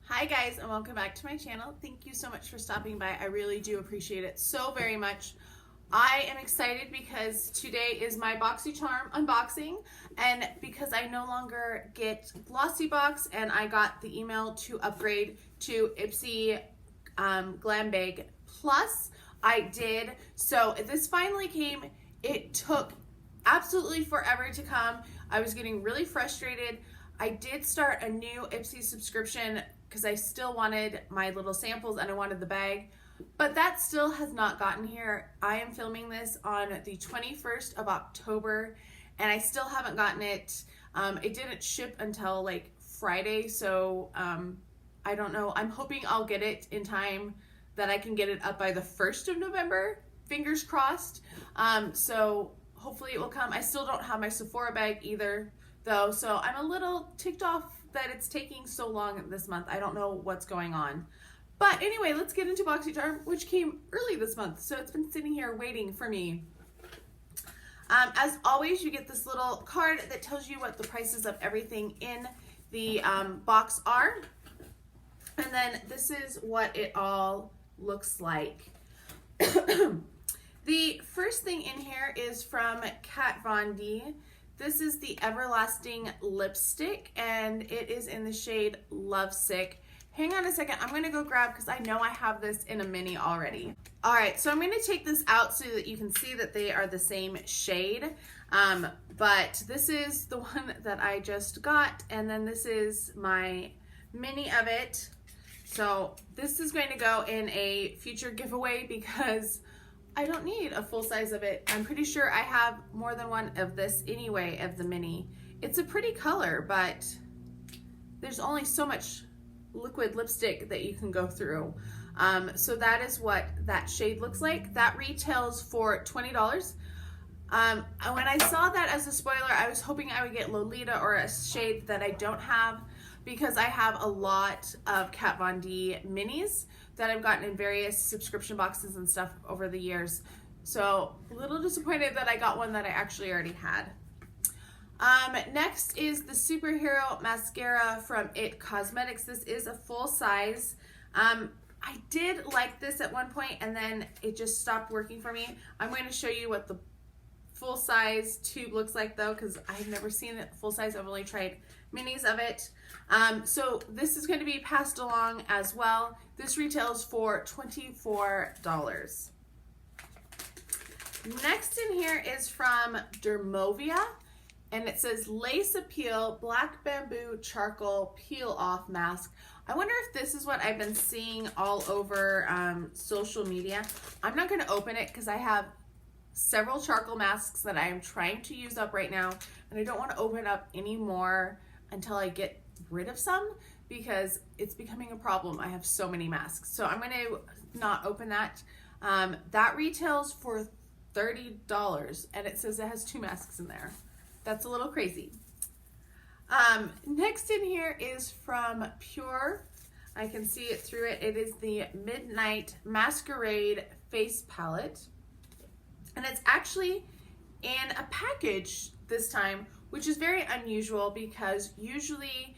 Hi guys, and welcome back to my channel. Thank you so much for stopping by. I really do appreciate it so very much. I am excited because today is my Boxycharm unboxing, and because I no longer get Glossy Box and I got the email to upgrade to Ipsy Glam Bag Plus, I did. So this finally came. It took absolutely forever to come. I was getting really frustrated. I did start a new Ipsy subscription because I still wanted my little samples and I wanted the bag, but that still has not gotten here. I am filming this on the 21st of October and I still haven't gotten it. It didn't ship until like Friday, so I don't know. I'm hoping I'll get it in time that I can get it up by the 1st of November. Fingers crossed. So hopefully it will come. I still don't have my Sephora bag either though, so I'm a little ticked off that it's taking so long this month. I don't know what's going on. But anyway, let's get into Boxycharm, which came early this month, so it's been sitting here waiting for me. As always, you get this little card that tells you what the prices of everything in the box are. And then this is what it all looks like. The first thing in here is from Kat Von D. This is the Everlasting Lipstick, and it is in the shade Lovesick. Hang on a second, I'm gonna go grab, because I know I have this in a mini already. All right, so I'm gonna take this out so that you can see that they are the same shade. But this is the one that I just got, and then this is my mini of it. So this is going to go in a future giveaway because I don't need a full size of it. I'm pretty sure I have more than one of this anyway, of the mini. It's a pretty color, but there's only so much liquid lipstick that you can go through. So that is what that shade looks like. That retails for $20. When I saw that as a spoiler, I was hoping I would get Lolita or a shade that I don't have, because I have a lot of Kat Von D minis that I've gotten in various subscription boxes and stuff over the years. So a little disappointed that I got one that I actually already had. Next is the Superhero Mascara from It Cosmetics. This is a full size. I did like this at one point and then it just stopped working for me. I'm going to show you what the full size tube looks like though, because I've never seen it full size. I've only tried minis of it. So this is going to be passed along as well. This retails for $24. Next in here is from Dermovia, and it says Lace Appeal Black Bamboo Charcoal Peel Off Mask. I wonder if this is what I've been seeing all over social media. I'm not going to open it because I have several charcoal masks that I am trying to use up right now, and I don't want to open up any more until I get rid of some, because it's becoming a problem. I have so many masks, so I'm going to not open that. That retails for $30, and it says it has 2 masks in there. That's a little crazy. Next in here is from Pure. I can see it through it. It is the Midnight Masquerade Face Palette, and it's actually in a package this time, which is very unusual because usually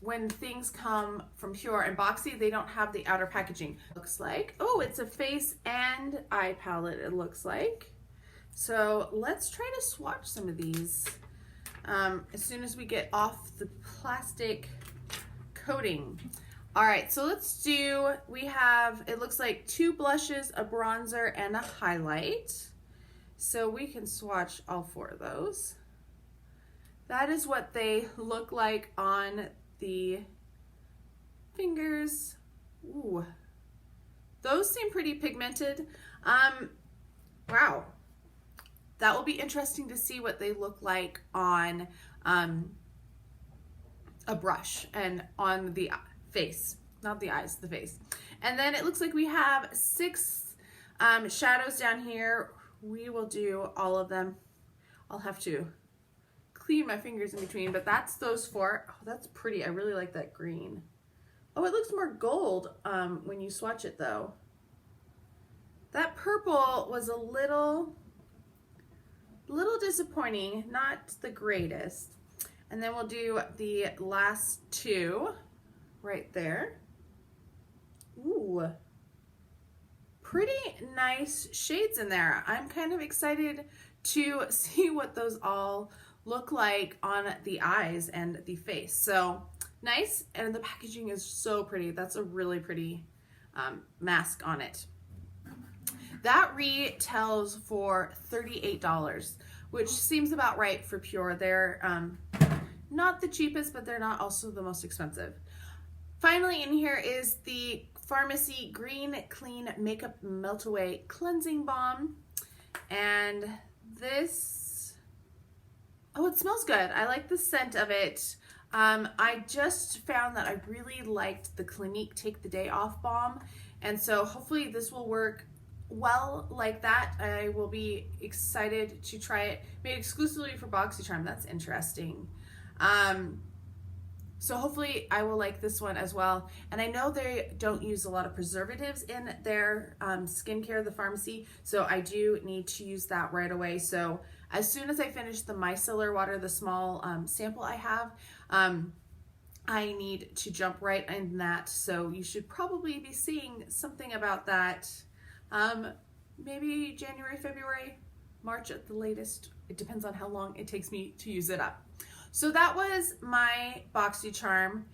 when things come from Pure and Boxy, they don't have the outer packaging. Looks like, oh, it's a face and eye palette, it looks like. So let's try to swatch some of these as soon as we get off the plastic coating. All right, so let's do, we have, it looks like 2 blushes, a bronzer, and a highlight. So we can swatch all 4 of those. That is what they look like on the fingers. Ooh, those seem pretty pigmented. Wow, that will be interesting to see what they look like on a brush and on the face, not the eyes, the face. And then it looks like we have 6 shadows down here. We will do all of them. I'll have to clean my fingers in between, but that's those 4. Oh, that's pretty. I really like that green. Oh, it looks more gold when you swatch it though. That purple was a little disappointing, not the greatest. And then we'll do the last 2. right there. Ooh, pretty nice shades in there. I'm kind of excited to see what those all look like on the eyes and the face. So nice, and the packaging is so pretty. That's a really pretty mask on it. That retails for $38, which seems about right for Pure. They're not the cheapest, but they're not also the most expensive. Finally in here is the Pharmacy Green Clean Makeup Melt Away Cleansing Balm. And this, oh, it smells good. I like the scent of it. I just found that I really liked the Clinique Take the Day Off Balm. And so hopefully this will work well like that. I will be excited to try it. Made exclusively for Boxycharm. That's interesting. So hopefully I will like this one as well. And I know they don't use a lot of preservatives in their skincare, the pharmacy, so I do need to use that right away. So as soon as I finish the micellar water, the small sample I have, I need to jump right in that. So you should probably be seeing something about that maybe January, February, March at the latest. It depends on how long it takes me to use it up. So that was my Boxycharm.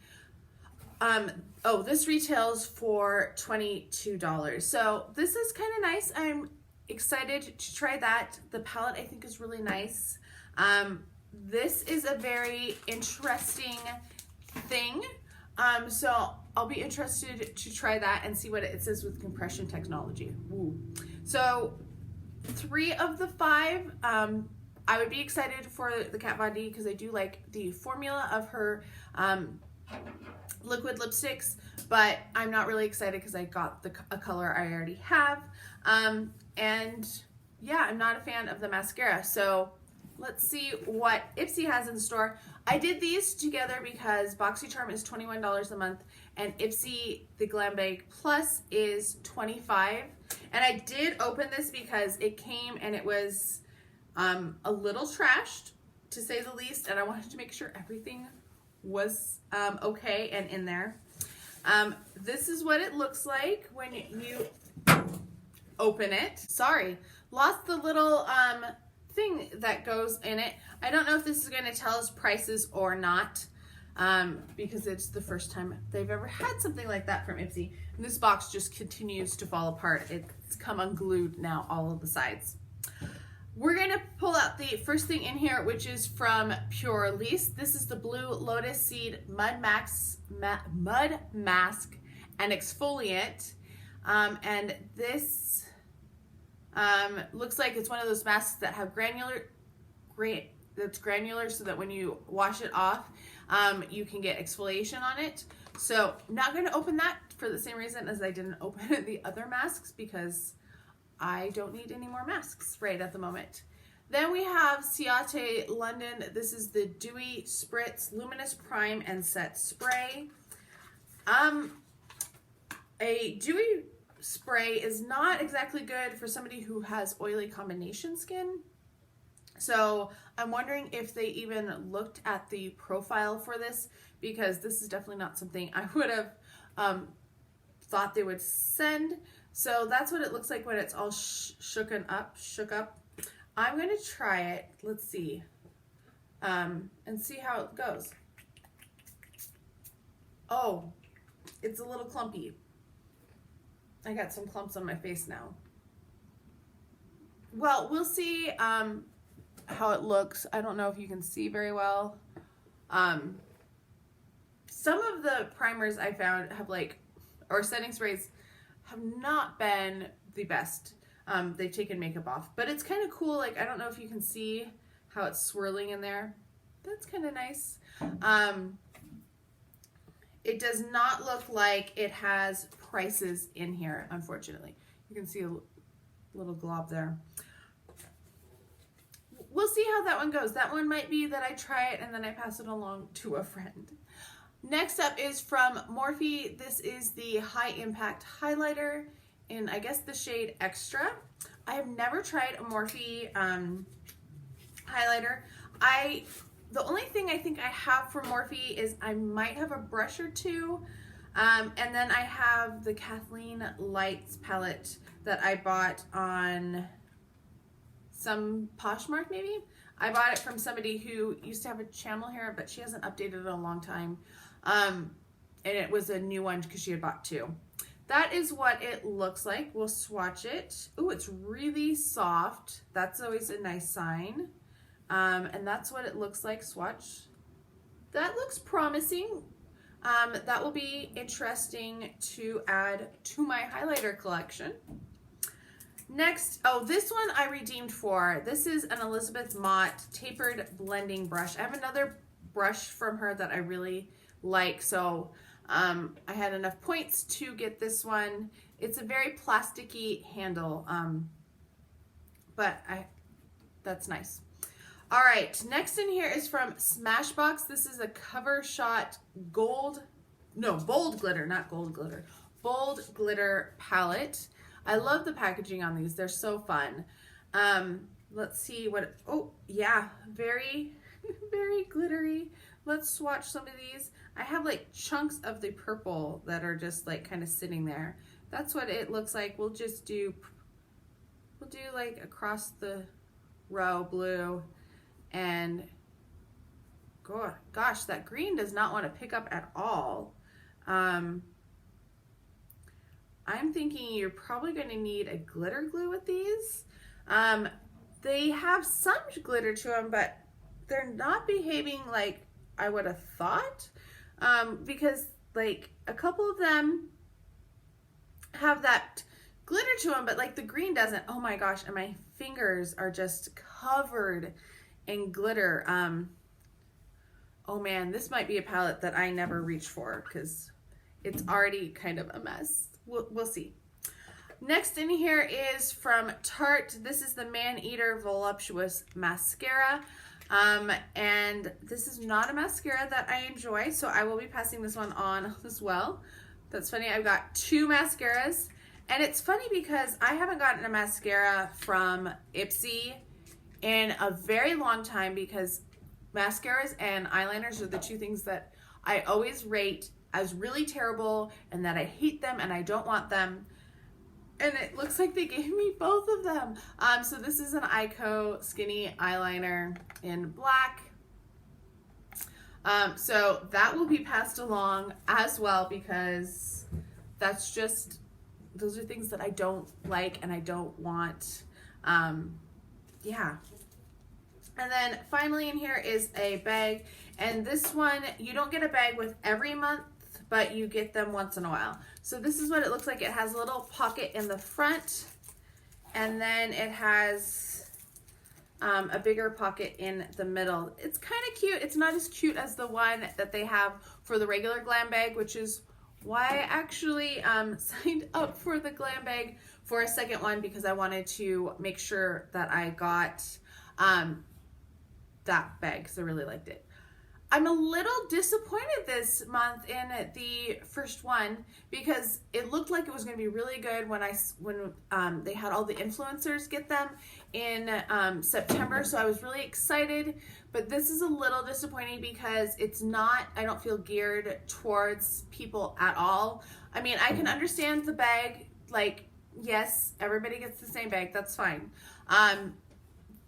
Oh, this retails for $22. So this is kind of nice. I'm excited to try that. The palette I think is really nice. This is a very interesting thing. So I'll be interested to try that and see what it says with compression technology. Ooh. So 3 of the 5, I would be excited for the Kat Von D because I do like the formula of her liquid lipsticks, but I'm not really excited because I got a color I already have. And yeah, I'm not a fan of the mascara. So let's see what Ipsy has in store. I did these together because Boxycharm is $21 a month and Ipsy, the Glam Bag Plus, is $25. And I did open this because it came and it was a little trashed, to say the least, and I wanted to make sure everything was okay and in there. This is what it looks like when you open it. Sorry, lost the little thing that goes in it. I don't know if this is going to tell us prices or not, because it's the first time they've ever had something like that from Ipsy. And this box just continues to fall apart. It's come unglued now, all of the sides. We're going to pull out the first thing in here, which is from Pure Elise. This is the Blue Lotus Seed Mud Mask and Exfoliant. And this looks like it's one of those masks that have that's granular so that when you wash it off, you can get exfoliation on it. So I'm not going to open that for the same reason as I didn't open the other masks, because I don't need any more masks right at the moment. Then we have Ciate London. This is the Dewy Spritz Luminous Prime and Set Spray. A dewy spray is not exactly good for somebody who has oily combination skin. So I'm wondering if they even looked at the profile for this, because this is definitely not something I would have thought they would send. So that's what it looks like when it's all shook up. I'm going to try it. Let's see. And see how it goes. Oh, it's a little clumpy. I got some clumps on my face now. Well, we'll see how it looks. I don't know if you can see very well. Some of the primers I found have or setting sprays have not been the best. They've taken makeup off, but it's kind of cool. I don't know if you can see how it's swirling in there. That's kind of nice. It does not look like it has prices in here, unfortunately. You can see a little glob there. We'll see how that one goes. That one might be that I try it and then I pass it along to a friend. Next up is from Morphe. This is the High Impact Highlighter in, I guess, the shade Extra. I have never tried a Morphe highlighter. I The only thing I think I have for Morphe is I might have a brush or two. And then I have the Kathleen Lights palette that I bought on some Poshmark maybe. I bought it from somebody who used to have a channel here, but she hasn't updated it in a long time. And it was a new one because she had bought two. That is what it looks like. We'll swatch it. Ooh, it's really soft. That's always a nice sign. And that's what it looks like. Swatch. That looks promising. That will be interesting to add to my highlighter collection. Next, oh, this one I redeemed for. This is an Elizabeth Mott tapered blending brush. I have another brush from her that I really like, so I had enough points to get this one. It's a very plasticky handle, but that's nice. All right, next in here is from Smashbox. This is a Cover Shot bold glitter, not gold glitter, bold glitter palette. I love the packaging on these. They're so fun. Let's see what, oh yeah, very, very glittery. Let's swatch some of these. I have like chunks of the purple that are just like kind of sitting there. That's what it looks like. We'll do like across the row blue, and gosh, that green does not want to pick up at all. I'm thinking you're probably going to need a glitter glue with these. They have some glitter to them, but they're not behaving like I would have thought, because like a couple of them have that glitter to them, but like the green doesn't. Oh my gosh, and my fingers are just covered in glitter. Oh man, this might be a palette that I never reach for because it's already kind of a mess. We'll see. Next in here is from Tarte. This is the Man Eater Voluptuous Mascara. And this is not a mascara that I enjoy, so I will be passing this one on as well. That's funny, I've got two mascaras. And it's funny because I haven't gotten a mascara from Ipsy in a very long time, because mascaras and eyeliners are the two things that I always rate as really terrible and that I hate them and I don't want them. And it looks like they gave me both of them. So this is an Ico Skinny eyeliner in black. So that will be passed along as well, because that's just, those are things that I don't like and I don't want. Yeah. And then finally in here is a bag. And this one, you don't get a bag with every month, but you get them once in a while. So this is what it looks like. It has a little pocket in the front, and then it has a bigger pocket in the middle. It's kind of cute. It's not as cute as the one that they have for the regular glam bag, which is why I actually signed up for the glam bag for a second one, because I wanted to make sure that I got that bag because I really liked it. I'm a little disappointed this month in the first one, because it looked like it was going to be really good when they had all the influencers get them in September. So I was really excited, but this is a little disappointing because it's not, I don't feel geared towards people at all. I mean, I can understand the bag, like, yes, everybody gets the same bag, that's fine.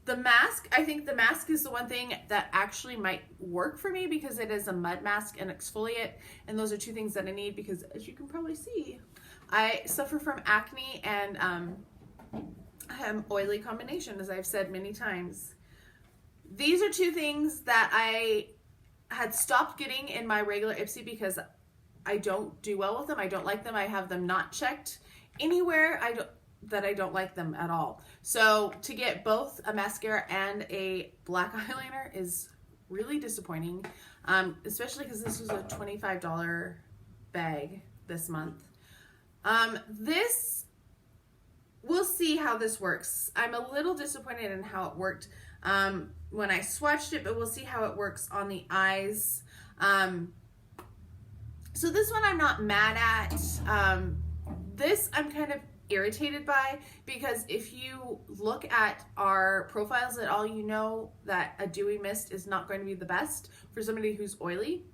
The mask, I think the mask is the one thing that actually might work for me, because it is a mud mask and exfoliate, and those are two things that I need because, as you can probably see, I suffer from acne and I have oily combination, as I've said many times. These are two things that I had stopped getting in my regular Ipsy because I don't do well with them. I don't like them. I have them not checked anywhere. That I don't like them at all. So to get both a mascara and a black eyeliner is really disappointing, especially because this was a $25 bag this month. We'll see how this works. I'm a little disappointed in how it worked when I swatched it, but we'll see how it works on the eyes. So this one I'm not mad at. This I'm kind of irritated by, because if you look at our profiles at all, you know that a dewy mist is not going to be the best for somebody who's oily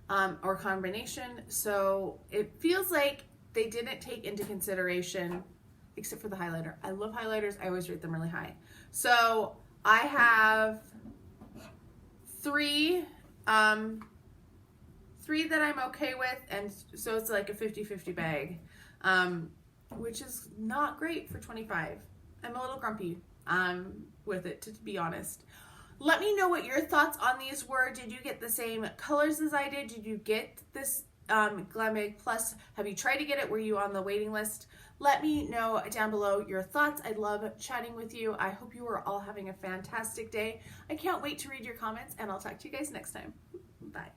or combination. So it feels like they didn't take into consideration, except for the highlighter. I love highlighters. I always rate them really high. So I have three that I'm okay with, and so it's like a 50-50 bag, which is not great for 25. I'm a little grumpy with it, to be honest. Let me know what your thoughts on these were. Did you get the same colors as I did? Did you get this Glamig Plus? Have you tried to get it? Were you on the waiting list? Let me know down below your thoughts. I love chatting with you. I hope you are all having a fantastic day. I can't wait to read your comments, and I'll talk to you guys next time. Bye.